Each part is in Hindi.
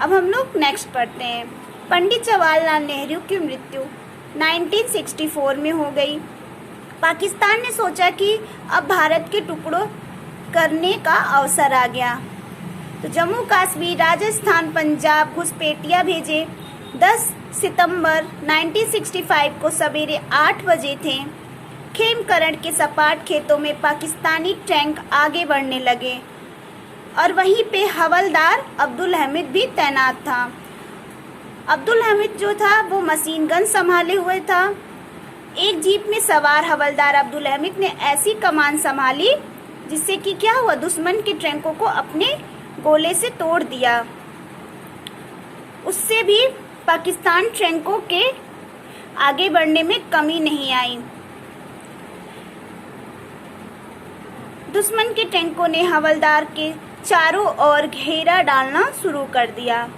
अब हम लोग नेक्स्ट पढ़ते हैं। पंडित जवाहरलाल नेहरू की मृत्यु 1964 में हो गई। पाकिस्तान ने सोचा कि अब भारत के टुकड़ों करने का अवसर आ गया, तो जम्मू कश्मीर, राजस्थान, पंजाब घुसपैठिया भेजे। 10 सितंबर 1965 को सवेरे 8 बजे थे। खेमकरण के सपाट खेतों में पाकिस्तानी टैंक आगे बढ़ने लगे और वहीं पे हवलदार अब्दुल हमीद भी तैनात था। अब्दुल हमीद जो था वो मशीन गन संभाले हुए था। एक जीप में सवार हवलदार अब्दुल हमीद ने ऐसी कमान संभाली जिससे कि क्या हुआ, दुश्मन के टैंकों को अपने गोले से तोड़ दिया। उससे भी पाकिस्तान टैंकों के आगे बढ़ने में कमी नहीं आई। दुश्मन के टैंकों ने हवलदार के चारों ओर घेरा डालना शुरू कर दिया।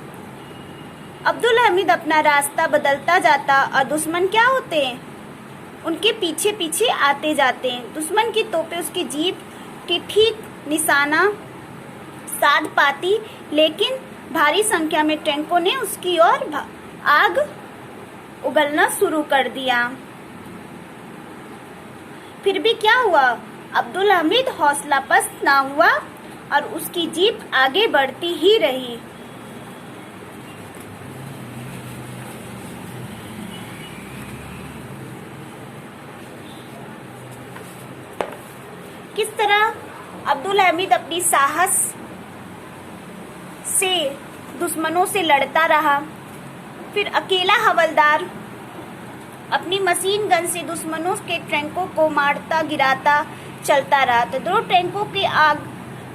अब्दुल हमीद अपना रास्ता बदलता जाता और दुश्मन क्या होते हैं, उनके पीछे पीछे आते जाते हैं। दुश्मन की तोपें उसकी जीप की ठीक निशाना साध पाती, लेकिन भारी संख्या में टैंकों ने उसकी ओर आग उगलना शुरू कर दिया। फिर भी क्या हुआ, अब्दुल हमीद हौसला पस्त ना हुआ और उसकी जीप आगे बढ़ती ही रही। किस तरह अब्दुल हमीद अपनी साहस से दुश्मनों से लड़ता रहा। फिर अकेला हवलदार अपनी मशीन गन से दुश्मनों के टैंकों को मारता गिराता चलता रहा। तो 2 टैंकों की आग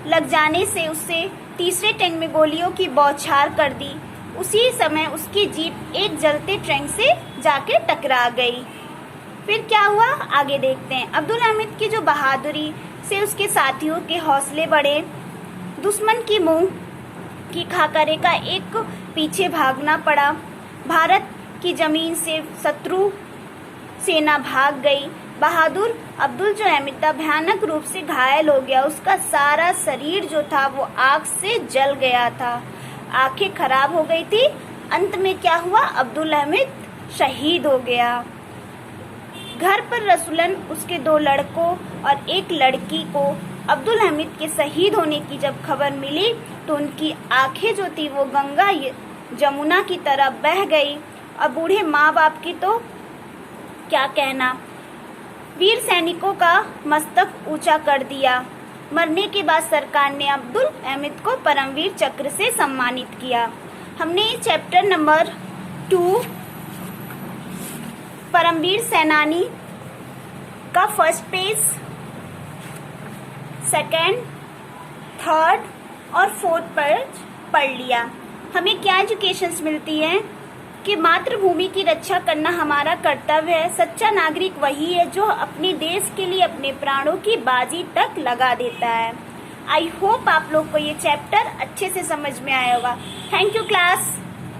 लग जाने से उससे तीसरे टैंक में गोलियों की बौछार कर दी। उसी समय उसकी जीप एक जलते टैंक से जाके टकरा गई। फिर क्या हुआ, आगे देखते हैं। अब्दुल हमीद की जो बहादुरी से उसके साथियों के हौसले बढ़े। दुश्मन की मुंह की खाकरे का एक पीछे भागना पड़ा। भारत की जमीन से शत्रु सेना भाग गई। बहादुर अब्दुल जो हमीद था भयानक रूप से घायल हो गया। उसका सारा शरीर जो था वो आग से जल गया था, आंखें खराब हो गई थी। अंत में क्या हुआ, अब्दुल हमीद शहीद हो गया। घर पर रसूलन उसके 2 लड़कों और एक लड़की को अब्दुल हमीद के शहीद होने की जब खबर मिली तो उनकी आंखें जो थी वो गंगा जमुना की तरह बह गई। और बूढ़े माँ बाप की तो क्या कहना, वीर सैनिकों का मस्तक ऊंचा कर दिया। मरने के बाद सरकार ने अब्दुल हमीद को परमवीर चक्र से सम्मानित किया। हमने चैप्टर नंबर 2 परमवीर सेनानी का फर्स्ट पेज, सेकंड, थर्ड और फोर्थ पेज पढ़ लिया। हमें क्या एजुकेशंस मिलती है कि मातृभूमि की रक्षा करना हमारा कर्तव्य है। सच्चा नागरिक वही है जो अपने देश के लिए अपने प्राणों की बाजी तक लगा देता है। आई होप आप लोग को ये चैप्टर अच्छे से समझ में आया होगा। Thank you class.